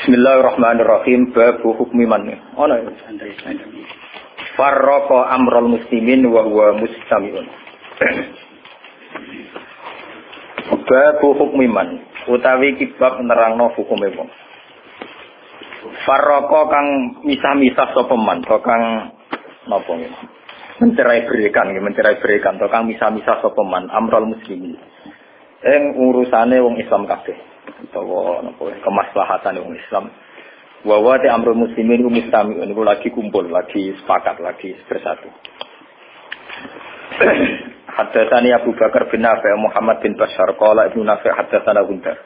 Bismillahirrahmanirrahim. Babu hukmi man. Ono ya. Farraqa amral muslimin wa huwa mustami'un. Babu hukmi man. Utawi kibab nerangno hukume wong. Farraqa kang misah-misah sapa man, kang napa nggih. Mencerai berikan, kang misah-misah sapa man amral muslimin. Urusane wong Islam kabeh. Utawa napa kemaslahatan wong Islam. Wa wa ta amrul muslimin mustami'un iku lagi kumpul, lagi sepakat, lagi bersatu. Haddatsani Abu Bakar bin Nafi' Muhammad bin Bashar qala Ibnu Nafi' haddatsana Gundar.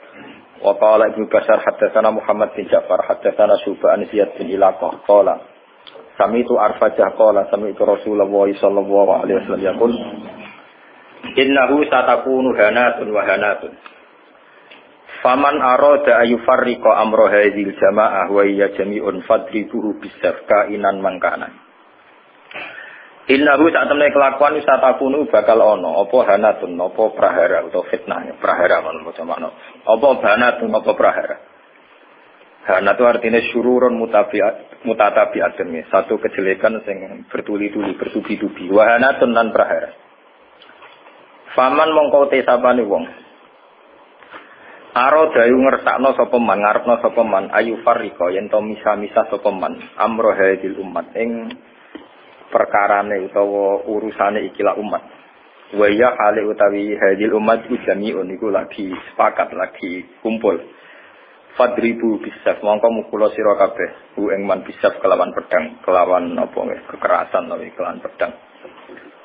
Wa qala Ibnu Bashar haddatsana Muhammad bin Ja'far haddatsana Syu'bah an Ziyad bin Ilaqah qala sami'tu Arfajah qala sami'tu Rasulullah sallallahu alaihi wasallam yaqul innahu satakunu hanatun wa hanatun. Faman arada ayufarriqa amra hadzal jamaah wa hiya jami'un fadribuhu bisafka inan mangkana. Innahu sak temene kelakuan satakunu bakal ana apa hanatun apa prahara utawa fitnah prahara man maca makna. Apa hanatun apa prahara. Hanatu artinya syururun mutatabi'atun satu kejelekan sing bertuli-tuli bertubi-tubi wa hanatun lan prahara. Faman mongko te sapane wong Aro dayu ngersakno sapa man ngarepno sapa man ayu farriqa yen to misah-misah sapa man amro hadil umat ing perkarane utawa urusane ikilah umat. Wa ya hale utawi hadil umat jami'un iku lagi sepakat lagi kumpul. Fadribu bisaf mongko mukula sira kabeh ing man bisaf kelawan pedang kelawan apa kekerasan utawi kelawan pedang.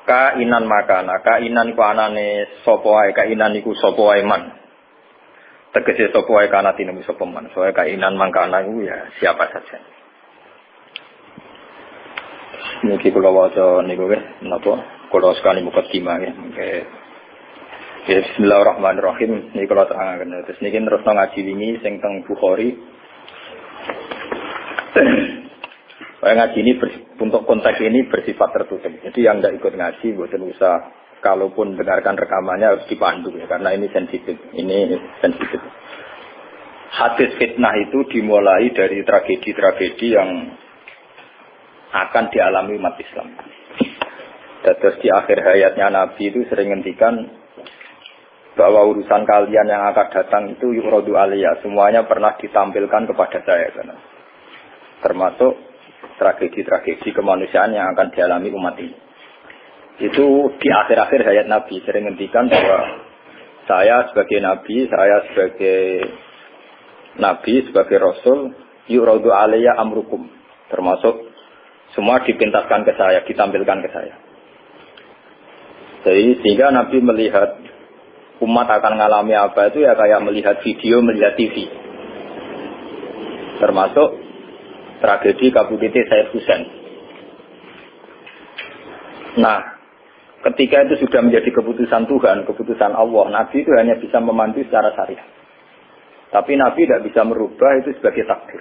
Kainan makana kainan ku anane sapa wae kainan iku sapa wae man. Tegese sapa wae kana tinemu sapa man. Soale kainan mangkana iku ya siapa saja. Niki kula waca niku napa? Kula sekali mukadimah nggih. Bismillahirrahmanirrahim. Niki kula terangaken. Terus niki terus ngaji wingi sing teng Bukhari. Ngaji ini untuk konteks ini bersifat tertutup. Jadi yang tidak ikut ngaji boten usah. Kalaupun dengarkan rekamannya harus dipandu ya, karena ini sensitif. Hadis fitnah itu dimulai dari tragedi-tragedi yang akan dialami umat Islam. Terus di akhir hayatnya Nabi itu sering ngendikan bahwa urusan kalian yang akan datang itu yu'radu alaiya, semuanya pernah ditampilkan kepada saya. Termasuk tragedi-tragedi kemanusiaan yang akan dialami umat ini. Itu di akhir-akhir hayat Nabi sering ngendikan bahwa saya sebagai Nabi, sebagai Rasul, yu'radu alayya amrukum. Termasuk semua dipintaskan ke saya, ditampilkan ke saya. Jadi sehingga Nabi melihat umat akan mengalami apa itu ya kayak melihat video, melihat TV. Termasuk tragedi Kabutite Said Husain. Nah, ketika itu sudah menjadi keputusan Tuhan, keputusan Allah, Nabi itu hanya bisa memandu secara syariat. Tapi Nabi tidak bisa merubah itu sebagai takdir.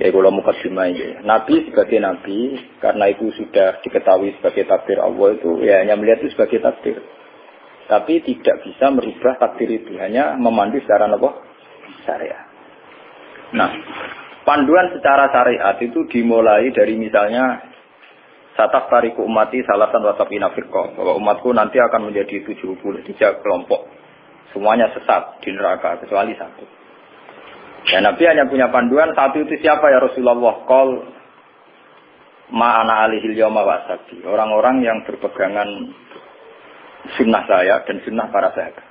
Ya kalau mukadimah ini, Nabi sebagai Nabi, karena itu sudah diketahui sebagai takdir Allah itu, ya hanya melihat itu sebagai takdir. Tapi tidak bisa merubah takdir itu, hanya memandu secara syariat. Nah, panduan secara syariat itu dimulai dari misalnya Sataf tariku umati salasan wasapina firqah, bahwa umatku nanti akan menjadi 73 kelompok. Semuanya sesat di neraka kecuali satu. Dan Nabi hanya punya panduan satu itu siapa ya Rasulullah? Qol ma'ana alihil yawma wasabi. Orang-orang yang berpegangan sunnah saya dan sunnah para sahabat.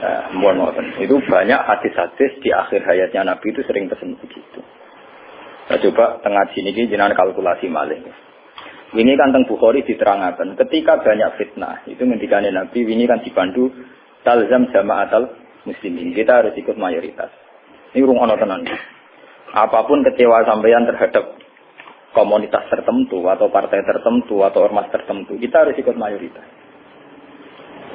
Nah, itu banyak hadis-hadis di akhir hayatnya Nabi itu sering pesen begitu. Nah, coba tengah sini jenengan kalkulasi malih. Ini kan teng Bukhari diterangkan. Ketika banyak fitnah, itu ngendikane Nabi ini kan dipandu talzam jama'atal muslimin. Kita harus ikut mayoritas. Ini rungono tenan. Apapun kecewa sampeyan terhadap komunitas tertentu atau partai tertentu atau ormas tertentu, kita harus ikut mayoritas.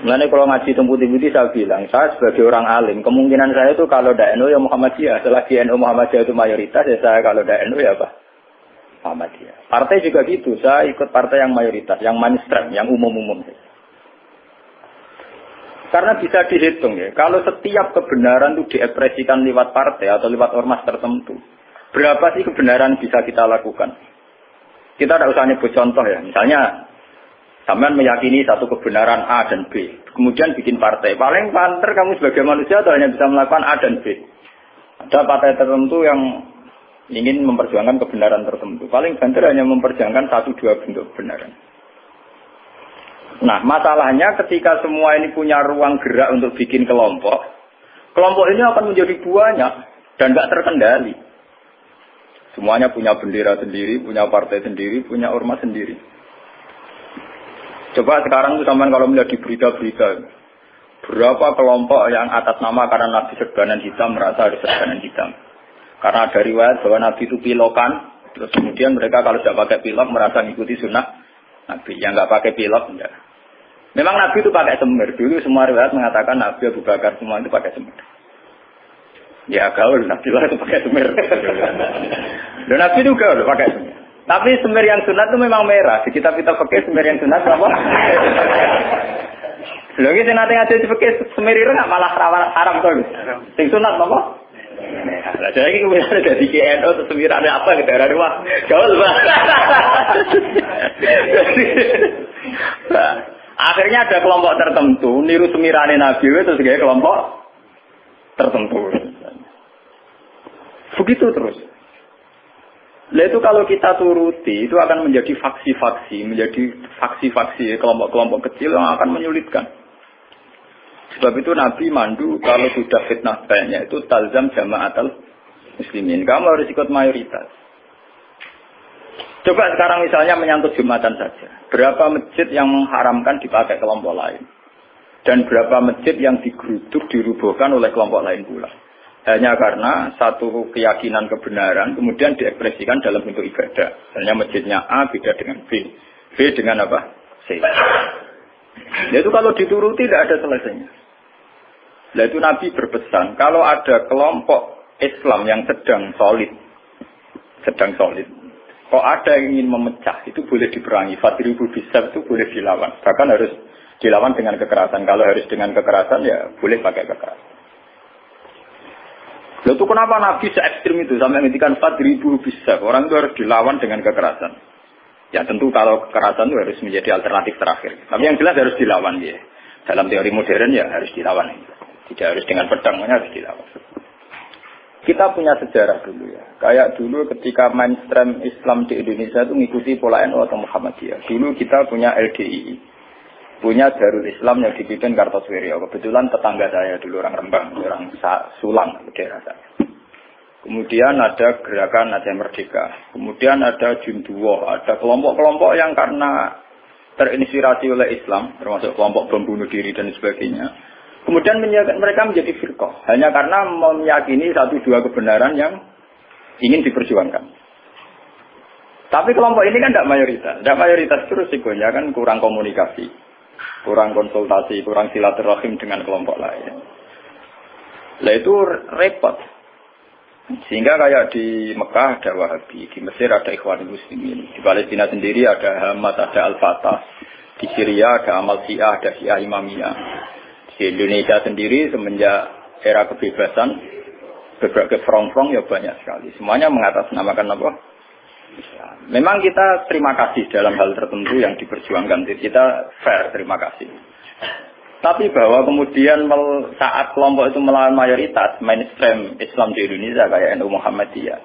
Mulane kalau ngaji temputi-temputi saya bilang, saya sebagai orang alim, kemungkinan saya itu kalau tidak NU ya Muhammadiyah. Selagi NU Muhammadiyah itu mayoritas, ya saya kalau tidak NU ya apa? Muhammadiyah. Partai juga gitu, saya ikut partai yang mayoritas, yang mainstream, yang umum-umum. Karena bisa dihitung ya, kalau setiap kebenaran itu diekspresikan lewat partai atau lewat ormas tertentu, berapa sih kebenaran bisa kita lakukan? Kita tidak usah nyebut contoh ya, misalnya sampean meyakini satu kebenaran A dan B, kemudian bikin partai, paling panter kamu sebagai manusia atau hanya bisa melakukan A dan B. Ada partai tertentu yang ingin memperjuangkan kebenaran tertentu, paling banter hanya memperjuangkan 1-2 bentuk kebenaran. Nah, masalahnya ketika semua ini punya ruang gerak untuk bikin kelompok, kelompok ini akan menjadi banyak dan nggak terkendali. Semuanya punya bendera sendiri, punya partai sendiri, punya ormas sendiri. Coba sekarang itu sampean kalau melihat di berita-berita, berapa kelompok yang atas nama karena Nabi serbanan hitam merasa harus serbanan hitam. Karena ada riwayat bahwa Nabi itu pilokan, terus kemudian mereka kalau tidak pakai pilok merasa mengikuti sunnah Nabi. Yang nggak pakai pilok, enggak. Memang Nabi itu pakai semir. Dulu semua riwayat mengatakan Nabi Abu Bakar semua itu pakai semir. Ya gaul, Nabi lah itu pakai semir. Dan Nabi itu gaul pakai semir. Tapi semir yang sunat itu memang merah. Di kitab-kitab pakai semir yang sunat apa? Lalu kita nanti ngaji pakai semir itu nggak malah haram tuh. Yang sunat apa? Nah, jadi kemudian ada di KNO atau semir ada apa gitu? Ada wah gaul banget. Akhirnya ada kelompok tertentu niru semirane Nabi itu sebagai kelompok tertentu. Begitu terus. Nah itu kalau kita turuti itu akan menjadi faksi-faksi, kelompok-kelompok kecil yang akan menyulitkan. Sebab itu Nabi mandu kalau sudah fitnah banyak itu talzam jama'atul muslimin. Kamu harus ikut mayoritas. Coba sekarang misalnya menyangkut Jumatan saja. Berapa masjid yang mengharamkan dipakai kelompok lain? Dan berapa masjid yang digeruduk, dirubuhkan oleh kelompok lain pula? Hanya karena satu keyakinan kebenaran kemudian diekspresikan dalam bentuk ibadah. Misalnya masjidnya A beda dengan B. B dengan apa? C. Itu kalau dituruti tidak ada selesainya. Nah itu Nabi berpesan, kalau ada kelompok Islam yang sedang solid, kok ada yang ingin memecah, itu boleh diperangi. Fadribu bisab itu boleh dilawan. Bahkan harus dilawan dengan kekerasan. Kalau harus dengan kekerasan, ya boleh pakai kekerasan. Lalu itu kenapa Nabi se-ekstrim itu? Sampai menghentikan fadribu bisab. Orang itu harus dilawan dengan kekerasan. Ya tentu kalau kekerasan itu harus menjadi alternatif terakhir. Tapi yang jelas harus dilawan. Ya. Dalam teori modern ya harus dilawan. Tidak harus dengan pedang, harus dilawan. Kita punya sejarah dulu ya. Kayak dulu ketika mainstream Islam di Indonesia itu mengikuti pola NU atau Muhammadiyah. Dulu kita punya LDII. Punya Darul Islam yang dipimpin Kartosuwiryo. Kebetulan tetangga saya dulu orang Rembang, orang Sulang, daerah saya. Kemudian ada gerakan Aceh Merdeka. Kemudian ada Junduwo. Ada kelompok-kelompok yang karena terinspirasi oleh Islam, termasuk kelompok bom bunuh diri dan sebagainya. Kemudian mereka menjadi firqah hanya karena meyakini 1-2 kebenaran yang ingin diperjuangkan. Tapi kelompok ini kan tidak mayoritas. Tidak mayoritas terus risikonya kan kurang komunikasi, kurang konsultasi, kurang silaturahim dengan kelompok lain. Nah itu repot. Sehingga kayak di Mekah ada Wahabi, di Mesir ada Ikhwanul Muslimin, di Palestina sendiri ada Hamas, ada Al-Fatah, di Syria ada Amal Syiah, ada Syiah Imamiyah. Di Indonesia sendiri semenjak era kebebasan berbagai front-front ya banyak sekali. Semuanya mengatasnamakan apa? Memang kita terima kasih dalam hal tertentu yang diperjuangkan. Kita fair, terima kasih. Tapi bahwa kemudian saat kelompok itu melawan mayoritas mainstream Islam di Indonesia kayak NU Muhammadiyah,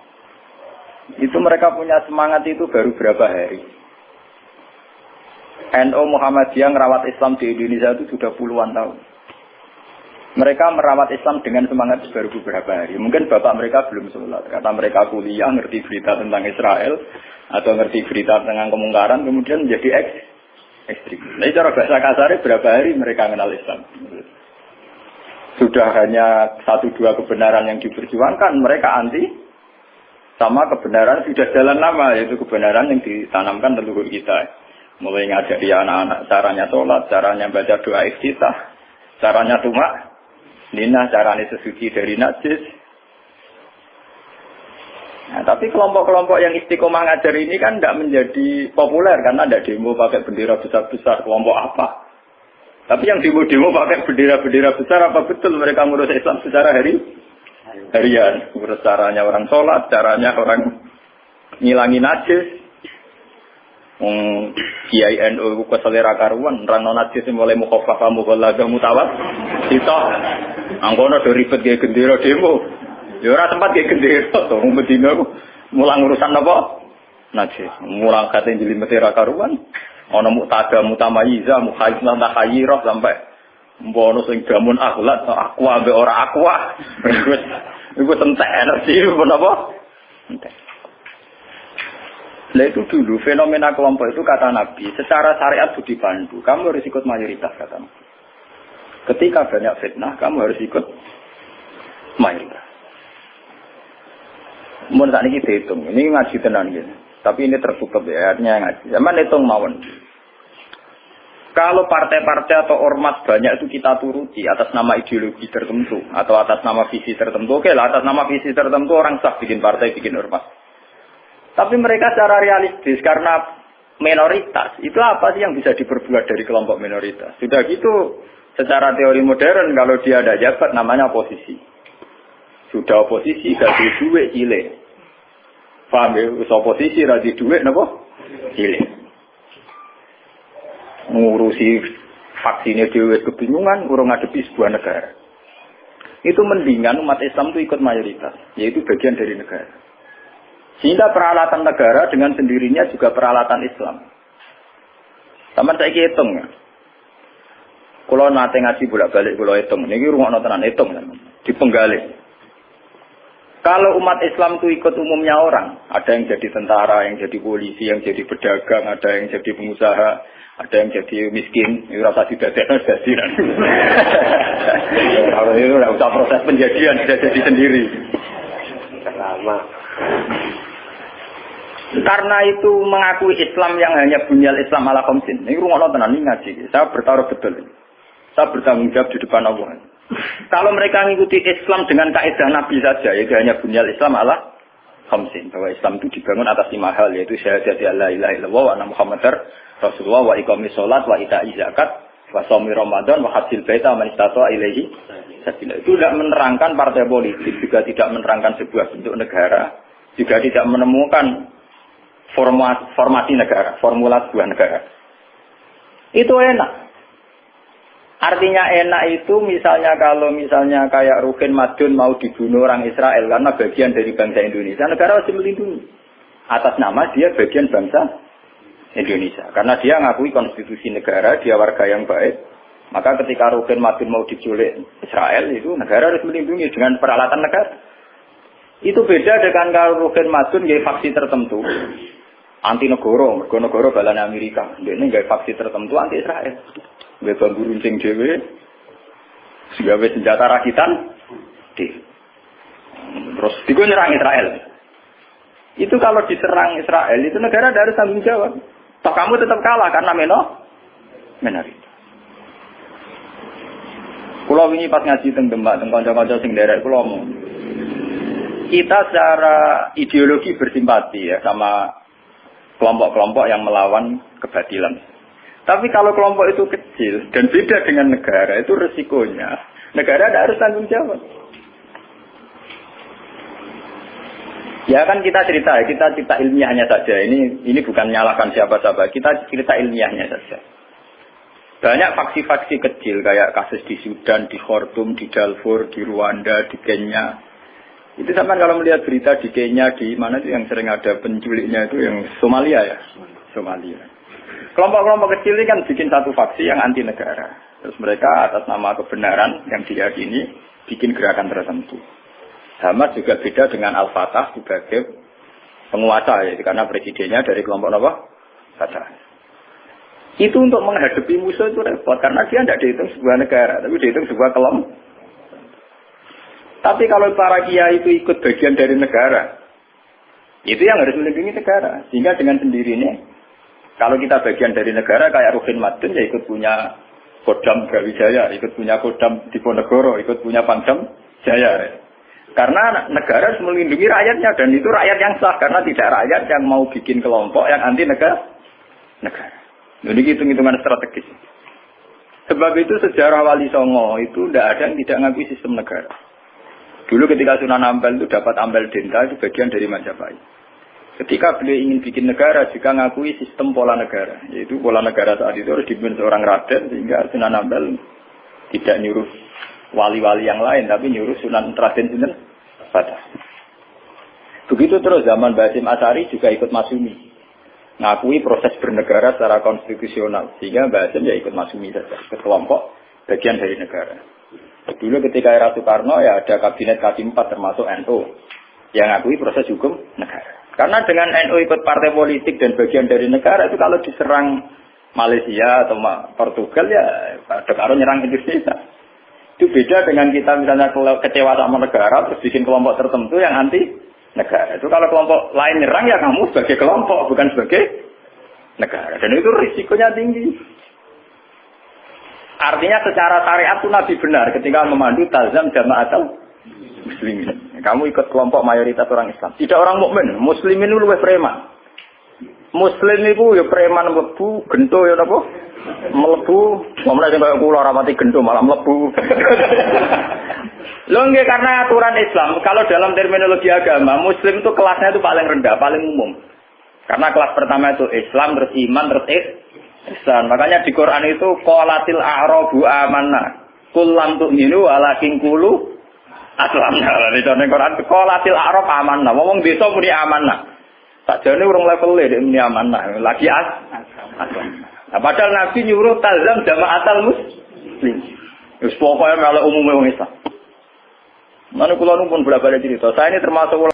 itu mereka punya semangat itu baru berapa hari. NU Muhammadiyah merawat Islam di Indonesia itu sudah puluhan tahun. Mereka merawat Islam dengan semangat baru beberapa hari. Mungkin bapak mereka belum sholat. Kata mereka kuliah, ngerti berita tentang Israel, atau ngerti berita tentang kemungkaran, kemudian menjadi ekstrim. Nah, cara bahasa kasarnya berapa hari mereka kenal Islam. Sudah hanya 1-2 kebenaran yang diperjuangkan, mereka anti sama kebenaran sudah jalan lama, yaitu kebenaran yang ditanamkan leluhur kita. Mulai ngajari anak-anak caranya sholat, caranya baca doa iftitah, caranya tumak Nina, caranya sesuci dari najis. Nah, tapi kelompok-kelompok yang istiqomah ngajar ini kan tidak menjadi populer karena tidak demo pakai bendera besar-besar. Kelompok apa? Tapi yang demo-demo pakai bendera-bendera besar, apa betul mereka ngurus Islam secara harian? Ngurus caranya orang sholat, caranya orang ngilangi najis. Kiai NU ke selera karuan, orang non najis mulai mukhafafah mughalladah mutawat. Kita angkono do ribet kayak gendera demo. Ya ora tempat kayak gendera to Medina mulang urusan apa? Najis. Mulang kate jelimet ra karuan. Ana mutada mutamayiza mukhayyizah tahayyirah sampai mbono sing gamun akhlak aqua be ora aqua. Iku entek energi menapa? Entek. Lah itu dulu fenomena kelompok itu kata Nabi, secara syariat itu dipandu. Kamu harus ikut mayoritas kata Nabi. Ketika banyak fitnah, kamu harus ikut mayoritas. Mun sak niki dihitung, ini ngaji tenan gitu. Tapi ini tertutup ya, artinya ngaji. Zaman hitung mawon. Kalau partai-partai atau ormas banyak itu kita turuti atas nama ideologi tertentu atau atas nama visi tertentu. Oke lah, atas nama visi tertentu orang sah bikin partai, bikin ormas. Tapi mereka secara realistis karena minoritas, itu apa sih yang bisa diperbuat dari kelompok minoritas? Sudah gitu, secara teori modern kalau dia ada jabat namanya oposisi. Sudah oposisi gaji duit cilik. Paham ya? Oposisi gaji duit napa? Cilik. Ngurusi vaksinnya duit kebingungan, urung ngadepi sebuah negara. Itu mendingan umat Islam itu ikut mayoritas, yaitu bagian dari negara. Sehingga peralatan negara dengan sendirinya juga peralatan Islam. Sama saya hitung ya. Kalau nate ngaji bolak-balik kalau hitung, ini rumah tenan hitung di penggalih. Kalau umat Islam itu ikut umumnya orang, ada yang jadi tentara, yang jadi polisi, yang jadi pedagang, ada yang jadi pengusaha, ada yang jadi miskin, itu rasa didadekno jadi. Kalau itu tidak usah proses penjadian, sudah jadi sendiri. Lama. Karena itu mengakui Islam yang hanya bunyal Islam ala khamsin. Ini rumah tenan ini ngaji. Saya bertaruh betul. Saya bertanggung jawab di depan Allah. Kalau mereka mengikuti Islam dengan kaidah Nabi saja, yaitu hanya bunyal Islam ala khamsin, bahwa Islam itu dibangun atas 5 hal, yaitu syahadat la ilaha illallah wa anna muhammadar rasulullah wa iqamis shalat wa ita'iz zakat wa shaumi ramadan wa hajjil baita man istata'a ilaihi sabila. Itu tidak menerangkan partai politik, juga tidak menerangkan sebuah bentuk negara, juga tidak menemukan formasi negara, formula sebuah negara. Itu enak. Artinya enak itu misalnya kalau misalnya kayak Rukin Madun mau dibunuh orang Israel karena bagian dari bangsa Indonesia, negara harus melindungi. Atas nama dia bagian bangsa Indonesia. Karena dia ngakui konstitusi negara, dia warga yang baik. Maka ketika Rukin Madun mau diculik Israel, itu negara harus melindungi dengan peralatan negara. Itu beda dengan kalau Rukin Madun gaya faksi tertentu. Anti negara, negara balane Amerika. Ini gaya faksi tertentu anti Israel. Gaya bambu runcing dewe, gawe senjata rakitan, terus digo nyerang Israel. Itu kalau diserang Israel, itu negara harus tanggung jawab. Toh kamu tetap kalah karena minoritas. Kulo wingi pas ngaji teng Demak, teng kanca-kanca sing derek kulo ngomong. Kita secara ideologi bersimpati ya sama kelompok-kelompok yang melawan kebatilan. Tapi kalau kelompok itu kecil dan beda dengan negara, itu resikonya negara ada harus tanggung jawab. Ya kan kita cerita ilmiahnya saja. Ini bukan menyalahkan siapa-siapa. Kita cerita ilmiahnya saja. Banyak faksi-faksi kecil kayak kasus di Sudan, di Khartoum, di Darfur, di Rwanda, di Kenya. Itu sama kalau melihat berita di Kenya, di mana itu yang sering ada penculiknya itu yang Somalia ya, Somalia. Kelompok-kelompok kecil ini kan bikin satu faksi yang anti negara. Terus mereka atas nama kebenaran yang diyakini bikin gerakan tertentu. Sama juga beda dengan Al-Fatah sebagai penguasa ya, karena presidennya dari kelompok apa? Fatah. Itu untuk menghadapi musuh itu repot karena dia tidak dihitung sebuah negara, tapi dihitung sebuah kelompok. Tapi kalau para kiai itu ikut bagian dari negara, itu yang harus melindungi negara. Sehingga dengan sendirinya kalau kita bagian dari negara kayak Rukin Madun ya ikut punya Kodam Brawijaya, ikut punya Kodam Diponegoro, ikut punya Pangdam Jaya. Karena negara harus melindungi rakyatnya dan itu rakyat yang sah karena tidak rakyat yang mau bikin kelompok yang anti negara. Ini hitung-hitungan strategis. Sebab itu sejarah Wali Songo itu tidak ada yang tidak ngakui sistem negara. Dulu ketika Sunan Ampel itu dapat Ampel Denta itu bagian dari Majapahit. Ketika beliau ingin bikin negara juga ngakui sistem pola negara. Yaitu pola negara saat itu harus dipimpin seorang raden sehingga Sunan Ampel tidak nyuruh wali-wali yang lain tapi nyuruh Sunan Raden Sinten Fatah. Begitu terus zaman Basim Asari juga ikut masumi. Ngakui proses bernegara secara konstitusional. Sehingga Basim ya ikut masumi saja. Ikut kelompok bagian dari negara. Dulu ketika era Soekarno ya ada kabinet K4 termasuk NU. Yang ngakui proses hukum negara. Karena dengan NU ikut partai politik dan bagian dari negara itu kalau diserang Malaysia atau Portugal ya pada karo nyerang Indonesia. Itu beda dengan kita misalnya kecewa sama negara terus bikin kelompok tertentu yang anti negara. Itu kalau kelompok lain nyerang ya kamu sebagai kelompok bukan sebagai negara. Dan itu risikonya tinggi. Artinya secara syariat itu Nabi benar ketika memandu tazam jamaatul muslimin. Kamu ikut kelompok mayoritas orang Islam. Tidak orang mukmin. Muslimin itu lebih preman. Muslim itu ya preman mlebu, gento ya napa? Mlebu, momene sing kaya kula ora mati gento malah mlebu. Lho nggih karena aturan Islam, kalau dalam terminologi agama, muslim itu kelasnya itu paling rendah, paling umum. Karena kelas pertama itu Islam, terus iman, terus ihsan. Makanya di Quran itu qalatil a'rabu amanna. Qul lam tu'minu walakin qulu aslamna. Di Quran qalatil a'rab amanna. Wong desa muni amanna. Sakjane urung level e muni amanah, lagi aslam. Nah, padahal Nabi nyuruh tazam jamaatul muslim. Wis pokoke melok umume wong Islam. Mana kula pun bolak-balik cerita. Saya ini termasuk